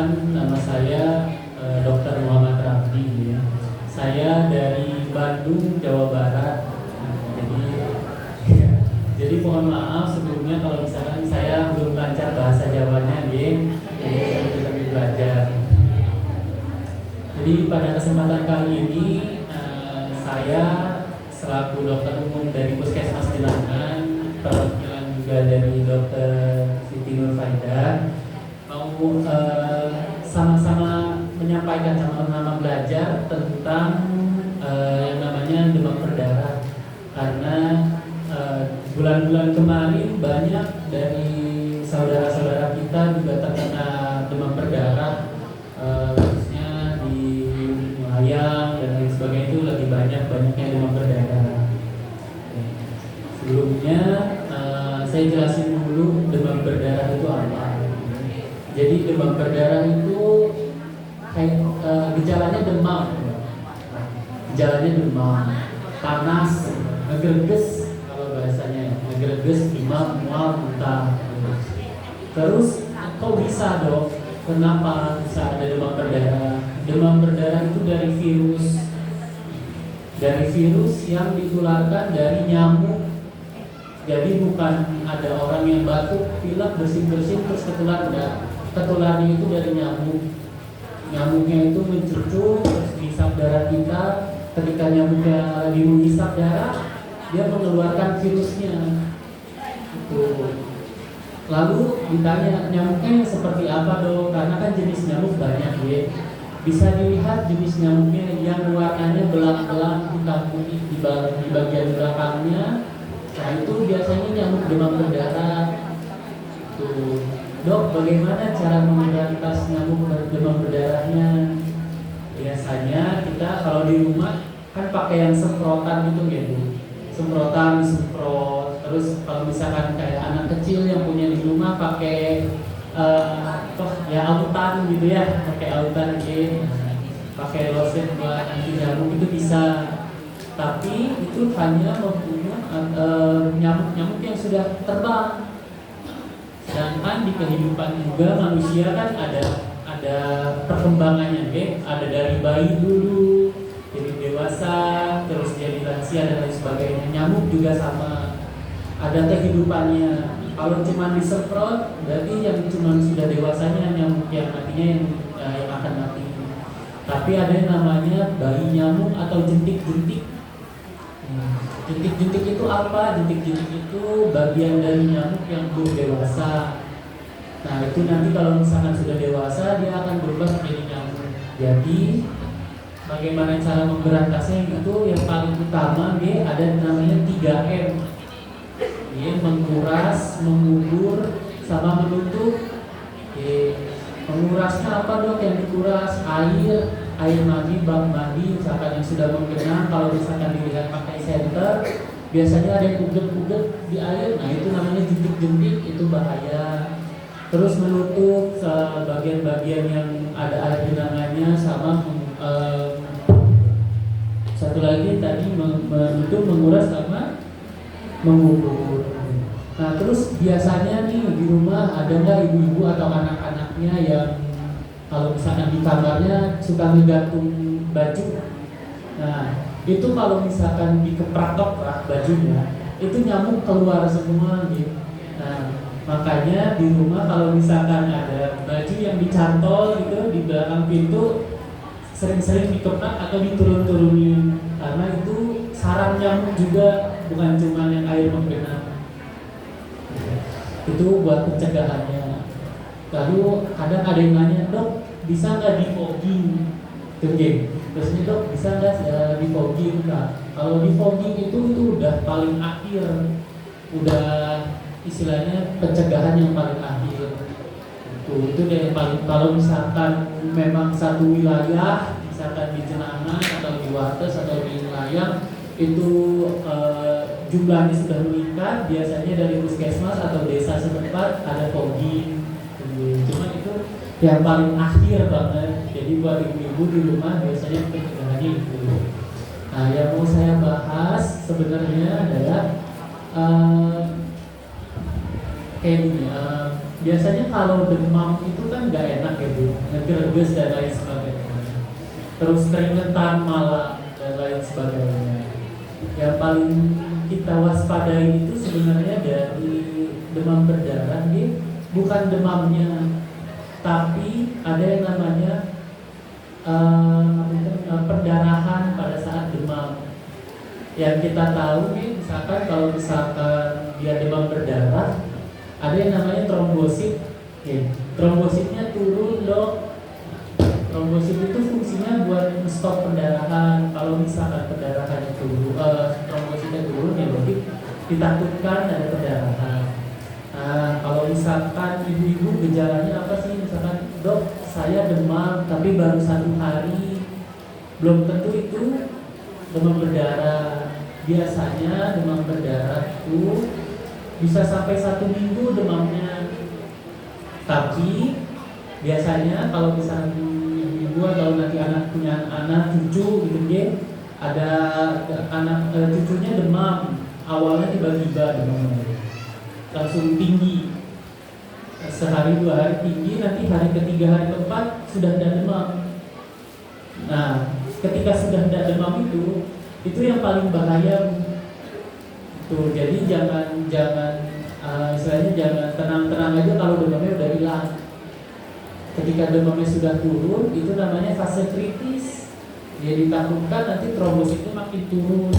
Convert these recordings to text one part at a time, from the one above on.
perkenalkan, nama saya Dr. Muhammad Ramdi. Ya. Saya dari Bandung, Jawa Barat. Jadi mohon maaf sebelumnya kalau misalkan saya belum lancar bahasa Jawanya, jadi saya bisa belajar. Jadi pada kesempatan kali ini saya selaku dokter umum dari Puskesmas Bilangan, perwakilan juga dari Dokter Siti Nurfaida, mau sama-sama menyampaikan, sama-sama belajar tentang yang namanya demam berdarah. Karena bulan-bulan kemarin banyak dari saudara-saudara kita juga terkena demam berdarah, khususnya di Malayang dan lain sebagainya, itu lebih banyaknya demam berdarah. Sebelumnya saya jelasin dulu demam berdarah itu apa. Jadi demam berdarah itu gejalanya demam, panas, ngegerges, bahasanya ngegerges, demam, mual, muntah. Terus kok bisa dok? Kenapa bisa ada demam berdarah? Demam berdarah itu dari virus yang ditularkan dari nyamuk. Jadi bukan ada orang yang batuk, pilek, bersin-bersin terus ketular, enggak. Ketularnya itu dari nyamuk. Nyamuknya itu mencucuk terus menghisap darah kita. Ketika nyamuknya lagi menghisap darah, dia mengeluarkan virusnya. Lalu ditanya nyamuknya seperti apa dong? Karena kan jenis nyamuk banyak ya. Bisa dilihat jenis nyamuknya yang warnanya belang-belang hitam putih di bagian belakangnya. Nah itu biasanya nyamuk demam berdarah. Dok, bagaimana cara memberantas nyamuk demam berdarahnya? Biasanya kita kalau di rumah kan pakai yang semprotan gitu ya Bu. Disemprot. Terus kalau misalkan kayak anak kecil yang punya di rumah pakai autan gitu ya, pakai autan gitu, pakai lotion buat anti nyamuk itu bisa. Tapi itu hanya membunuh nyamuk-nyamuk yang sudah terbang. Sedangkan di kehidupan juga manusia kan ada perkembangannya, ada dari bayi dulu jadi dewasa, terus jadi lansia dan lain sebagainya. Nyamuk juga sama, ada kehidupannya. Kalau cuma disemprot, berarti yang cuma sudah dewasanya nyamuk yang matinya yang akan mati. Tapi ada yang namanya bayi nyamuk atau jentik-jentik. Jentik-jentik itu apa? Jentik-jentik itu bagian dari nyamuk yang belum dewasa. Nah itu nanti kalau misalkan sudah dewasa, dia akan berubah menjadi nyamuk. Jadi bagaimana cara memberantasnya itu yang paling utama dia ada namanya 3M. Dia menguras, mengubur, sama menutup. Mengurasnya apa dok yang dikuras? Air mandi, bak mandi, misalkan yang sudah menggenang. Kalau misalkan dilihat pakai senter, biasanya ada yang udet-udet di air. Nah itu namanya jentik-jentik, itu bahaya. Terus menutup bagian-bagian yang ada air genangannya, sama satu lagi tadi menutup, menguras, sama mengubur. Nah terus biasanya nih di rumah ada nggak ibu-ibu atau anak-anaknya yang kalau misalkan di kamarnya suka ngegantung baju. Nah itu kalau misalkan dikeprak-keprak bajunya, itu nyamuk keluar semua gitu. Nah makanya di rumah kalau misalkan ada baju yang dicantol gitu di belakang pintu, sering-sering dikeprak atau diturun-turunin, karena itu sarang nyamuk juga, bukan cuma yang air menggenang. Itu buat pencegahannya. Lalu kadang ada yang nanya, dok bisa nggak di fogging? Terus nih dok bisa nggak di fogging kak? Kalau di fogging itu udah paling akhir, udah istilahnya pencegahan yang paling akhir. Itu deh paling, kalau misalkan memang satu wilayah, misalkan di Jenangan atau di Wates atau di Layang itu jumlahnya sudah meningkat, biasanya dari puskesmas atau desa setempat ada fogging. Cuma itu yang paling akhir banget. Jadi buat ibu-ibu di rumah biasanya pencegahannya itu. Nah yang mau saya bahas sebenarnya adalah kayak gini, biasanya kalau demam itu kan nggak enak ya Bu, ngegerges dan lain sebagainya, terus keringetan malah dan lain sebagainya. Yang paling kita waspadai itu sebenarnya dari demam berdarah ini bukan demamnya, tapi ada yang namanya perdarahan pada saat demam. Yang kita tahu nih, misalkan kalau misalkan dia demam berdarah, ada yang namanya trombosit. Trombositnya turun dok. Trombosit itu fungsinya buat stop pendarahan. Kalau misalkan pendarahannya turun, trombositnya turun, ya berarti ditakutkan ada pendarahan. Nah, kalau misalkan ibu-ibu gejalanya apa sih? Misalkan dok, saya demam tapi baru 1 hari, belum tentu itu demam berdarah. Biasanya demam berdarah itu bisa sampai 1 minggu demamnya. Tapi biasanya kalau misalnya ibu atau nanti anak punya anak cucu gitu ya, ada anak cucunya demam, awalnya tiba-tiba demamnya langsung tinggi, sehari 2 hari tinggi, nanti hari ketiga hari keempat sudah ada demam. Nah, ketika sudah ada demam itu yang paling bahaya tuh. Jadi jangan istilahnya jangan tenang-tenang aja kalau demamnya udah hilang. Ketika demamnya sudah turun, itu namanya fase kritis. Dia ditakutkan nanti trombositnya makin turun.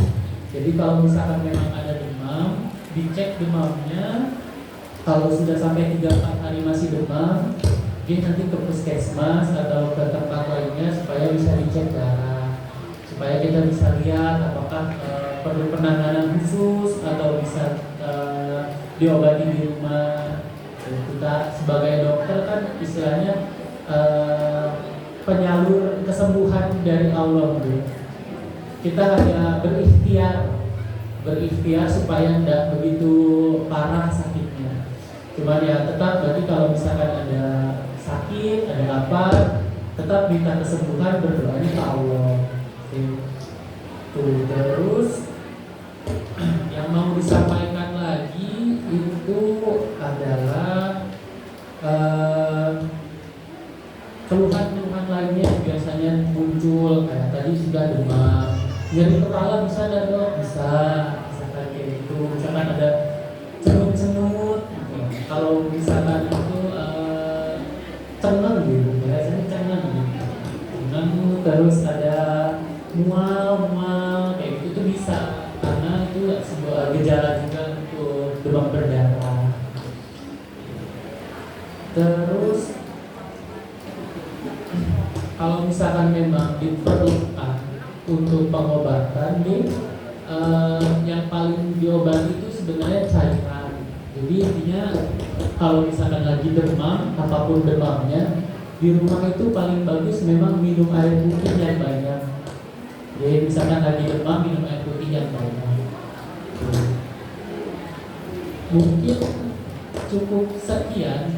Jadi kalau misalkan memang ada demam, dicek demamnya. Kalau sudah sampai 3-4 hari masih demam, dia nanti ke puskesmas atau ke tempat lainnya supaya bisa dicek darah, supaya kita bisa lihat apakah perlu penanganan khusus atau bisa diobati di rumah. Kita sebagai dokter kan istilahnya penyalur kesembuhan dari Allah. Kita hanya berikhtiar supaya tidak begitu parah sakitnya. Cuma ya tetap berarti kalau misalkan ada sakit, ada apa, tetap minta kesembuhan, berdoanya ke Allah. Terus yang mau disampaikan lagi itu adalah keluhan-keluhan lainnya biasanya muncul kayak tadi sudah demam, nyeri kepala bisa ada dok, bisa misalkan kayak gitu, misalkan ada cenut-cenut gitu. Kalau misalkan itu cengeng gitu, biasanya cengeng gitu, terus ada mual kayak gitu tuh bisa, karena itu sebuah gejala juga untuk demam berdarah. Terus kalau misalkan memang diperlukan untuk pengobatan nih, yang paling diobati itu sebenarnya cairan. Jadi intinya kalau misalkan lagi demam, apapun demamnya, di rumah itu paling bagus memang minum air putih yang banyak. Jadi misalkan lagi demam, minum air putih yang banyak. Mungkin cukup sekian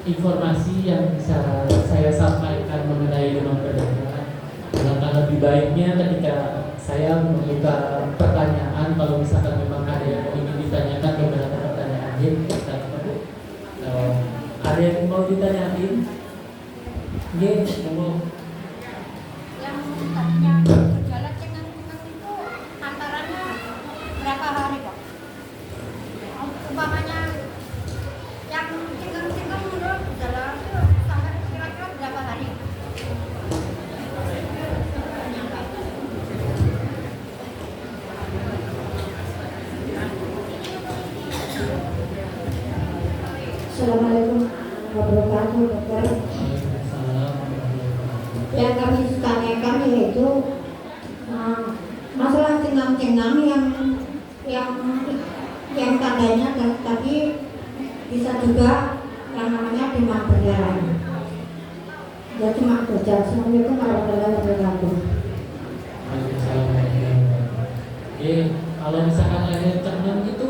informasi yang bisa saya sampaikan mengenai demam berdarah. Alangkah lebih baiknya ketika saya membuka pertanyaan, kalau misalkan memang ada yang ingin ditanyakan beberapa pertanyaan, kita ada yang mau ditanyain? Mau. Yang tadinya gejala cengang-cengang itu antaranya berapa hari kok? Umpamanya yang cengang-cengang menurut gejala itu sampai kira-kira berapa hari? Assalamualaikum warahmatullahi wabarakatuh. Yang kami tanyakan yaitu masalah cengang-cengang yang tandanya tapi bisa juga yang namanya demam berdarah. Ya cuma berjalan. Assalamualaikum warahmatullahi wabarakatuh. Kalau misalkan ada cengeng itu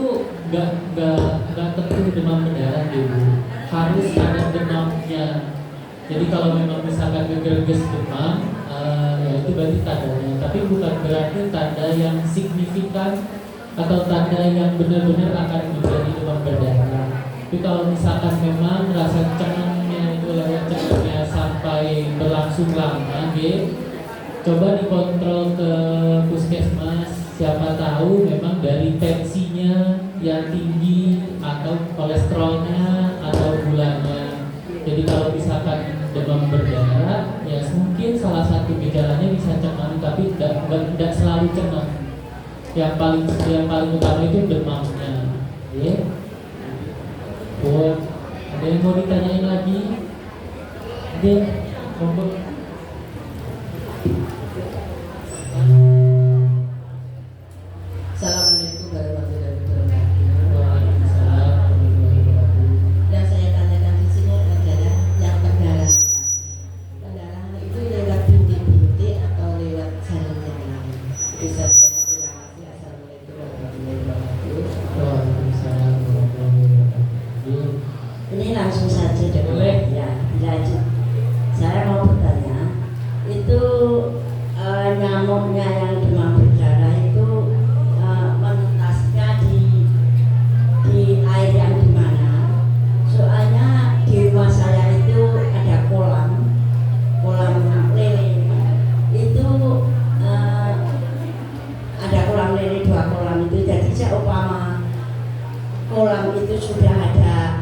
nggak tentu demam berdarah dulu, harus ada demamnya. Jadi kalau memang misalkan gerges demam, ya itu berarti tandanya. Tapi bukan berarti tanda yang signifikan atau tanda yang benar-benar akan menjadi demam berdarah. Tapi kalau misalkan memang rasa cengangnya itu lewat cengangnya sampai berlangsung lama, coba dikontrol ke puskesmas. Siapa tahu memang dari tensinya yang tinggi atau kolesterolnya atau gulanya. Jadi kalau misalkan demam berdarah, ya mungkin salah satu gejalanya bisa cengang, tapi tidak selalu cengang. Yang paling utama itu demamnya. Buat ada yang mau ditanyain lagi? Monggo. Assalamualaikum warahmatullahi wabarakatuh. Waalaikumsalam warahmatullahi wabarakatuh. Yang saya tanyakan di sini adalah yang pendarahan. Pendarahan itu lewat bintik-bintik atau lewat jalan yang lain? Bisa saya terima kasih. Assalamualaikum warahmatullahi wabarakatuh. Waalaikumsalam warahmatullahi wabarakatuh. Ini langsung saja deh. Boleh. Ya, dilanjut. Saya mau bertanya, itu nyamuknya yang demam berdarah itu menetasnya di air yang di mana? Soalnya di rumah saya itu ada kolam lele. Itu ada kolam lele, 2 kolam itu. Jadi seumpama kolam itu sudah ada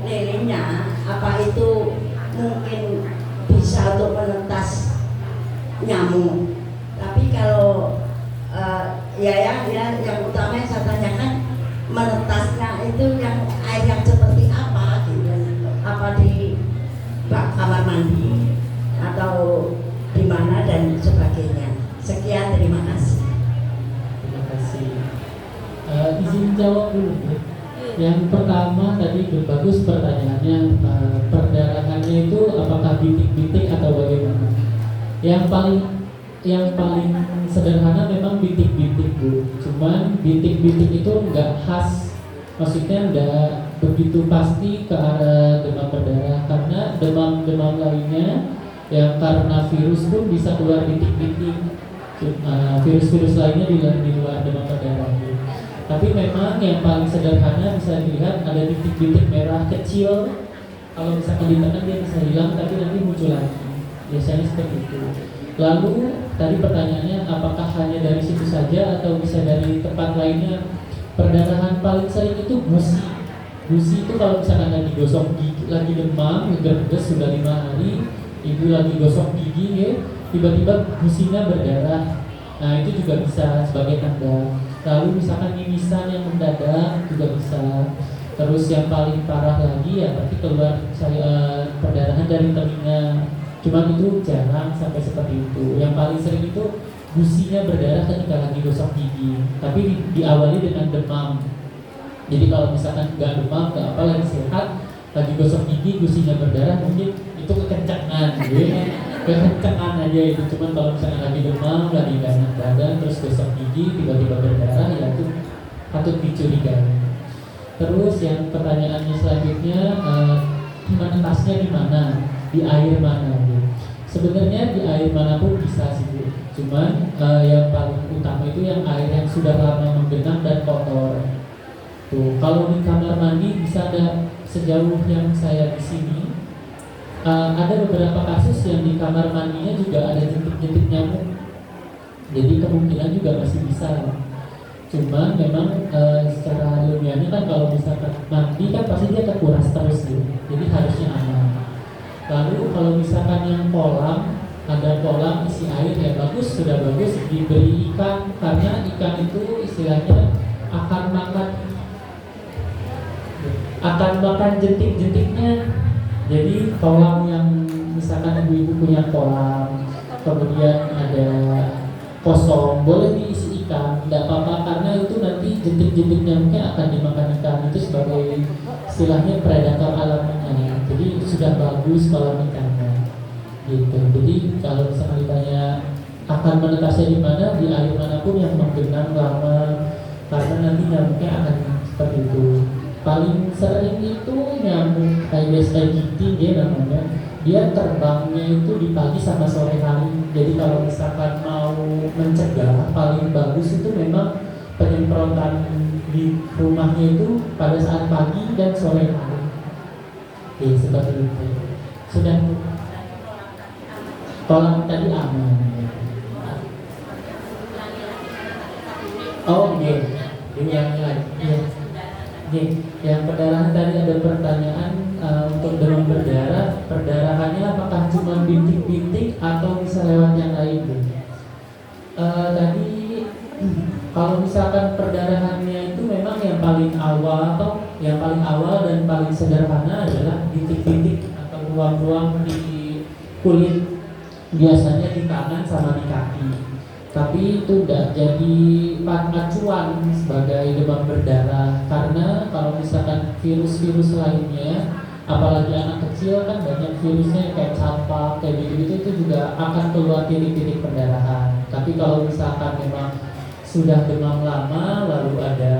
lelenya, apa itu mungkin bisa untuk menetas nyamuk? Tapi kalau yang utama yang saya tanyakan, menetasnya itu yang air yang seperti apa gitu? Apa di kamar mandi atau di mana dan sebagainya? Sekian, terima kasih. Terima kasih. Izin jawab dulu. Yang pertama tadi bagus pertanyaannya, perdarahannya itu apakah bintik-bintik atau bagaimana? Yang paling sederhana memang bintik-bintik, Bu. Cuman bintik-bintik itu nggak khas, maksudnya nggak begitu pasti ke arah demam berdarah, karena demam-demam lainnya yang karena virus pun bisa keluar bintik-bintik. Virus-virus lainnya di luar demam berdarah. Tapi memang yang paling sederhana bisa dilihat ada bintik-bintik merah kecil. Kalau misalkan ditekan dia bisa hilang, tapi nanti muncul lagi. Biasanya seperti itu. Lalu tadi pertanyaannya apakah hanya dari situ saja atau bisa dari tempat lainnya? Perdarahan paling sering itu gusi. Gusi itu kalau misalkan lagi gosok gigi, lagi demam, geger-geges sudah 5 hari, ibu lagi gosok gigi, tiba-tiba gusinya berdarah. Nah itu juga bisa sebagai tanda. Lalu misalkan mimisan yang mendadak juga bisa. Terus yang paling parah lagi ya berarti keluar perdarahan dari telinga. Cuman itu jarang sampai seperti itu. Yang paling sering itu gusinya berdarah ketika lagi gosok gigi. Tapi diawali dengan demam. Jadi kalau misalkan nggak demam, nggak apa, lagi sehat, lagi gosok gigi gusinya berdarah, mungkin itu kekencangan, kekencangan aja itu. Cuman kalau misalkan lagi demam, lagi nggak enak badan, terus gosok gigi tiba-tiba berdarah, ya itu patut dicurigai. Terus yang pertanyaannya selanjutnya, menetasnya di mana? Di air mana? Sebenarnya di air manapun bisa sih, Bu. Cuman yang paling utama itu yang air yang sudah lama menggenang dan kotor. Tuh, kalau di kamar mandi bisa ada, sejauh yang saya di sini ada beberapa kasus yang di kamar mandinya juga ada jentik-jentik nyamuk. Jadi kemungkinan juga masih bisa. Cuman memang secara ilmiahnya kan kalau misalkan mandi kan pasti dia kekuras terus gitu. Jadi harusnya aman. Lalu kalau misalkan yang kolam, ada kolam isi air, ya bagus, sudah bagus diberi ikan, karena ikan itu istilahnya akan makan jentik-jentiknya. Jadi kolam yang misalkan ibu-ibu punya kolam, kemudian ada kosong, boleh diisi ikan, tidak apa-apa, karena itu nanti jentik-jentiknya mungkin akan dimakan ikan. Itu sebagai istilahnya predator alaminya. Jadi sudah bagus kolam ikannya gitu. Jadi kalau misalkan ditanya akan menetasnya di mana, di air manapun yang menggenang lama, karena nanti nyamuknya akan seperti itu. Paling sering itu nyamuk Aedes aegypti dia namanya. Dia terbangnya itu di pagi sama sore hari. Jadi kalau misalkan mau mencegah, paling bagus itu memang penyemprotan di rumahnya itu pada saat pagi dan sore hari. Oke, seperti itu. Sudah tolak tadi aman. Oh iya, diulangi lagi. Iya. Oke, yang perdarahan tadi ada pertanyaan untuk demam berdarah, perdarahannya apakah cuma bintik-bintik atau bisa lewat yang lain? Tadi kalau misalkan perdarahannya itu memang yang paling awal dan paling sederhana adalah bintik-bintik atau ruam-ruam di kulit, biasanya di tangan sama di kaki. Tapi itu tidak jadi acuan sebagai demam berdarah, karena kalau misalkan virus-virus lainnya, apalagi anak kecil kan banyak virusnya kayak campak, kayak gitu-gitu, itu juga akan keluar titik-titik perdarahan. Tapi kalau misalkan memang sudah demam lama lalu ada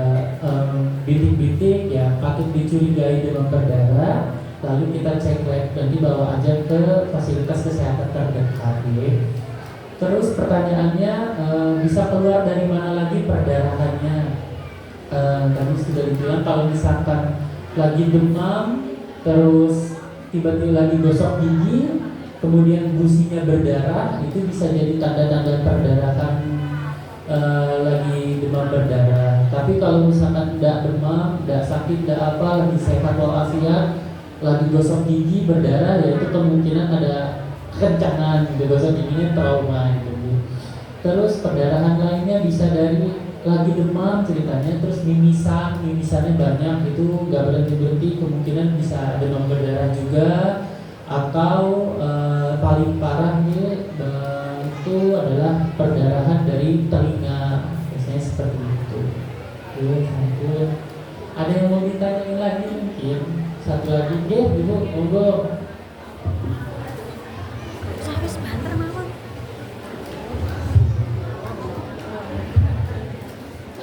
bintik-bintik ya patut dicurigai demam berdarah, lalu kita cek lab dan dibawa aja ke fasilitas kesehatan terdekat ya. Terus pertanyaannya bisa keluar dari mana lagi perdarahannya? Tadi sudah dibilang kalau misalkan lagi demam, terus tiba-tiba lagi gosok gigi, kemudian gusinya berdarah, itu bisa jadi tanda-tanda perdarahan lagi demam berdarah. Tapi kalau misalkan tidak demam, tidak sakit, tidak apa, lagi sehat walafiat, lagi gosok gigi berdarah, ya itu kemungkinan ada kencangan gitu, gosok giginya trauma gitu. Terus perdarahan lainnya bisa dari lagi demam ceritanya, terus mimisannya banyak, itu nggak berhenti, kemungkinan bisa demam berdarah juga. Atau paling parahnya itu adalah perdarahan dari telinga, biasanya seperti itu. Ada yang mau ditanyain lagi mungkin? Satu lagi, Ibu, monggo.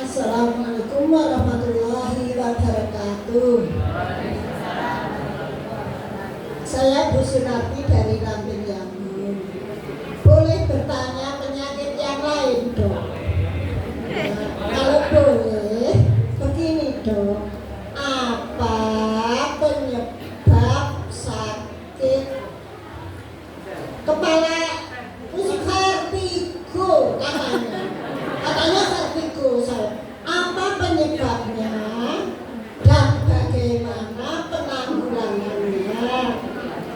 Assalamualaikum warahmatullahi wabarakatuh. Saya Bu Sunarti dari Lampung Jambu. Boleh bertanya penyakit yang lain, Dok? Kalau boleh, begini, Dok. Apa penyebab sakit kepala vertigo katanya? Katanya vertigo, saya. Apa penyebabnya dan bagaimana penanggulangannya?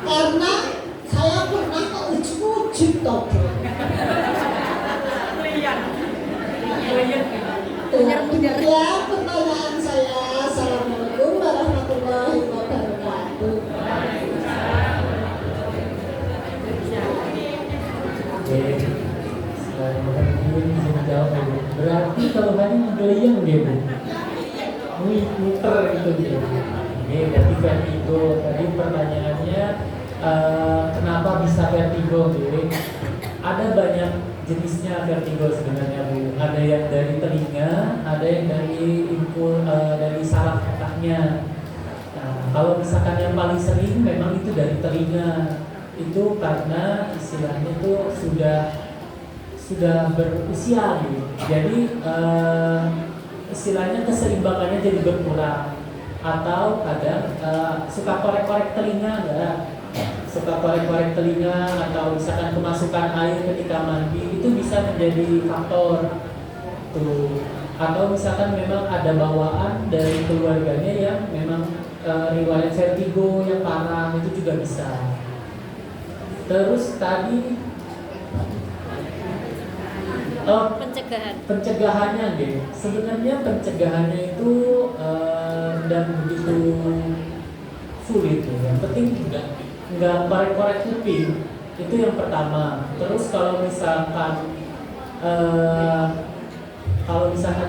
Karena saya pernah ke ujung-ujung toh. Demikian pertanyaan saya. Assalamualaikum warahmatullahi wabarakatuh. Berarti kalau tadi menggeliang dia Bu, muter itu dia. Ini berarti vertigo. Tadi pertanyaannya kenapa bisa vertigo gitu? Ada banyak jenisnya vertigo sebenarnya Bu. Ada yang dari telinga, ada yang dari saraf otaknya. Nah, kalau misalkan yang paling sering memang itu dari telinga. Itu karena istilahnya itu sudah berusia gitu. Jadi istilahnya keseimbangannya jadi berkurang, atau kadang suka korek-korek telinga enggak? Suka korek-korek telinga, atau misalkan kemasukan air ketika mandi, itu bisa menjadi faktor tuh. Atau misalkan memang ada bawaan dari keluarganya yang memang riwayat vertigo yang parah, itu juga bisa. Terus tadi pencegahannya deh. Sebenarnya pencegahannya itu dan begitu sulit ya. Yang penting nggak korek-korek kuping, itu yang pertama. Terus kalau misalkan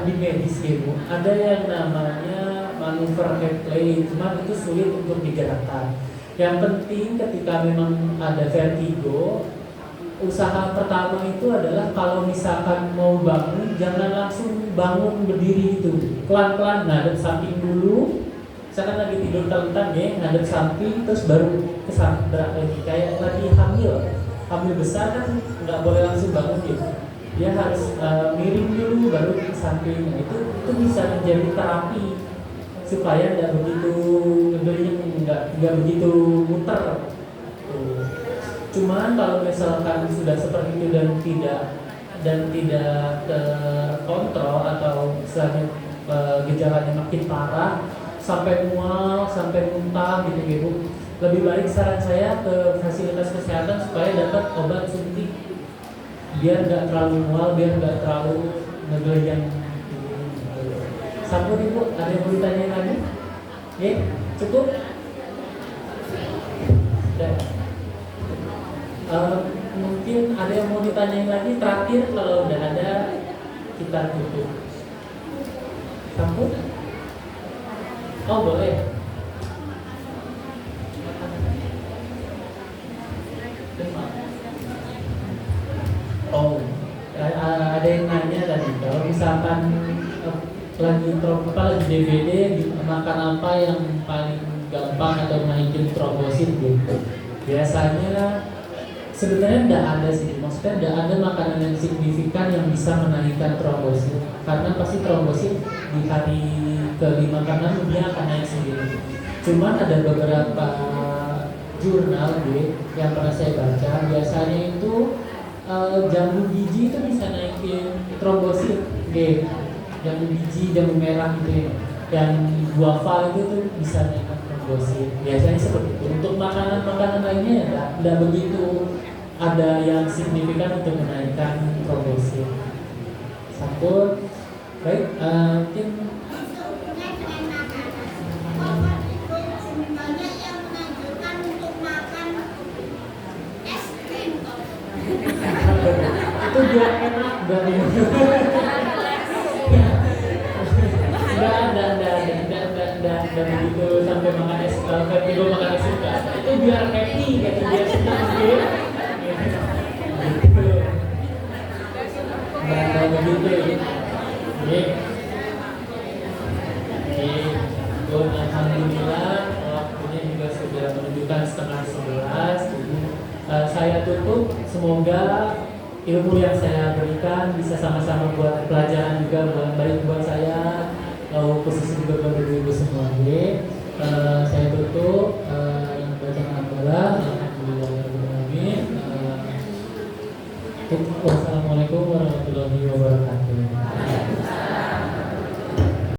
di medis gitu, ada yang namanya manuver head play, cuma itu sulit untuk digerakkan. Yang penting ketika memang ada vertigo, usaha pertama itu adalah kalau misalkan mau bangun, jangan langsung bangun berdiri itu, pelan-pelan ngadep samping dulu. Misalkan lagi tidur telentang ya, ngadep samping, terus baru ke samping lagi. Kayak lagi hamil besar kan nggak boleh langsung bangun gitu. dia harus miring dulu baru ke samping. Nah, itu bisa menjadi terapi supaya nggak begitu nggak begitu muter. Tuh. Cuman kalau misalkan sudah seperti itu dan tidak terkontrol atau misalnya gejalanya makin parah sampai mual, sampai muntah gitu, lebih baik saran saya ke fasilitas kesehatan supaya dapat obat suntik biar nggak terlalu mual, biar nggak terlalu ngegelayang. Sampun Ibu, ada yang mau ditanya lagi? Ya, cukup? Sudah. Mungkin ada yang mau ditanyain lagi terakhir, kalau udah ada kita tutup. Sampun? Oh boleh. Oh, ada yang nanya tadi kalau misalkan lagi DVD makan apa yang paling gampang atau naikin trombosit gitu. Biasanya sebenarnya tidak ada sih, maksudnya tidak ada makanan yang signifikan yang bisa menaikkan trombosit, karena pasti trombosit di hari ke-5 ke-6 dia akan naik sendiri. Cuman ada beberapa jurnal yang pernah saya baca, biasanya itu jambu biji itu bisa naikin trombosit, jambu biji, jambu merah gitu ya. Yang guava itu tuh bisa naikkan trombosit. Biasanya seperti itu. Untuk makanan-makanan lainnya ya tidak begitu ada yang signifikan untuk menaikkan trombosit. Sampun. Baik, mungkin banyak yang menganjurkan untuk makan es krim kok. itu biar enak dari Enggak begitu sampai makan es vertigo makan es krim. Itu biar happy gitu, biar senang gitu. Enggak begitu ya. Alhamdulillah waktunya juga sudah menunjukkan 10:30. Saya tutup, semoga ilmu yang saya berikan bisa sama-sama buat pelajaran juga baik buat saya, khususnya juga buat ibu-ibu semua. Saya tutup bacaan Alhamdulillah. Wassalamualaikum warahmatullahi wabarakatuh.